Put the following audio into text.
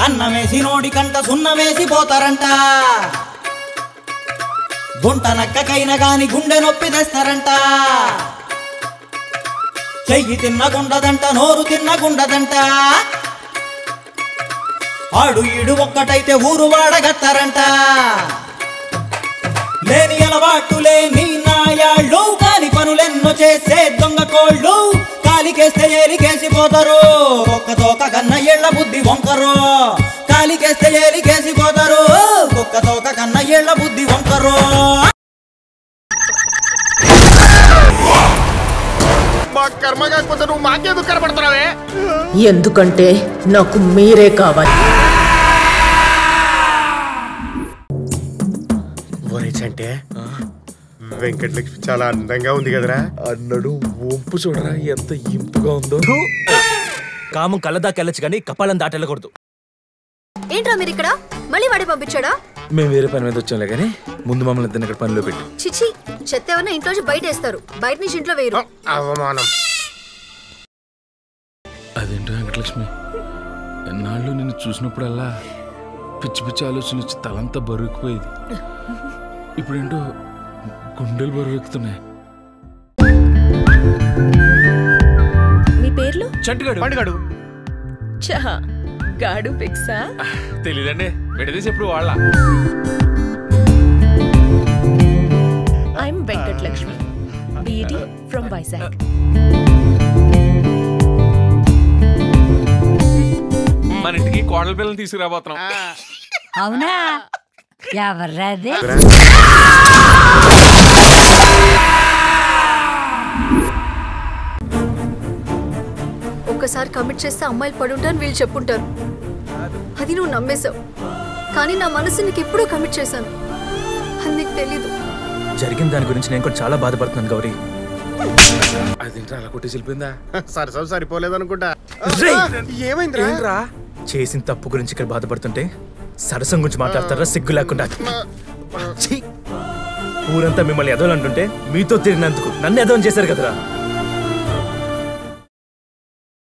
అన్నమేసి నోడి కంట సున్నమేసి పోతారంట గుంట నక్కకైనా గాని గుండె నొప్పి తెస్తారంట చెయ్యి తిన్నగుండదంట నోరు తిన్నగుండదంట ఆడు ఈడు ఒక్కటైతే ఊరు వాడగత్తారంట లేని అలవాటు లేని నాయాళ్ళు కాని పనులెన్నో చేసే దొంగ కోళ్ళు కాలికేస్తే ఏలికేసిపోతారు ఒక్క తోక కన్న ఏళ్ల బుద్ధి వంకరు కాలికేస్తే ఏలికేసిపోతారు ఒక్క తోక కన్న ఏళ్ల బుద్ధి వంకరు కర్మ కాకపోతే నువ్వు మాకెందుకు కనపడుతున్నావే ఎందుకంటే నాకు మీరే కావాలి అంటే వెంకటలక్ష్మి చాలా అందంగా ఉంది కదరా అన్నడు వంపు చూడరా ఎంత ఇంపుగా ఉందో కాము కళ్ళదాకెళ్ళచ్చు కానీ కపాలం దాటెళ్ళకూడదు ఏంట్రా మీరు ఇక్కడ మళ్ళీ వాడే పంపించాడా మేము వేరే పని మీద వచ్చాంలే కానీ ముందు మమ్మల్ని ఇద్దరిని ఇక్కడ పనిలో పెట్టి చిచి చెత్త ఏమన్నా ఇంట్లో బయట వేస్తారు బయట నుంచి ఇంట్లో వేయరు అవమానం అదేంటో వెంకటలక్ష్మి ఎన్నాళ్ళు నిన్ను చూసినప్పుడల్లా పిచ్చి పిచ్చి ఆలోచన వచ్చి తలంతా బరువుకుపోయేది ఇప్పుడేంటో గుండెలు బరువెక్కుతున్నాయి మీ పేర్లు చంటుగాడు పండుగాడు చహా గాడు ఫిక్సా తెలీదండి విడదీసి ఎప్పుడు వాళ్ళ I'm Venkatalakshmi BEd from Vizag మన ఇంటికి కోడల పిల్లలు తీసుకురాబోతున్నాం అవునా ఎవర్రాదే ఒక్కసారి కమిట్ చేస్తే అమ్మాయిలు పడుంటారని వీళ్ళు చెప్పుంటారు అది నువ్వు నమ్మేశావు కానీ నా మనసు నీకు ఎప్పుడూ కమిట్ చేశాను అది నీకు తెలీదు జరిగిన దాని గురించి నేను కూడా చాలా బాధపడుతున్నాను గౌరీ అదేంటో అలా కొట్టేసి వెళ్ళిపోయిందా సరసం సరిపోలేదనుకుంటా ఏమైందిరా చేసిన తప్పు గురించి ఇక్కడ బాధపడుతుంటే సరసం గురించి మాట్లాడతారా సిగ్గు లేకుండా ఊరంతా మిమ్మల్ని ఎదవాలంటుంటే మీతో తిరిగినందుకు నన్ను ఎదవం చేశారు కదరా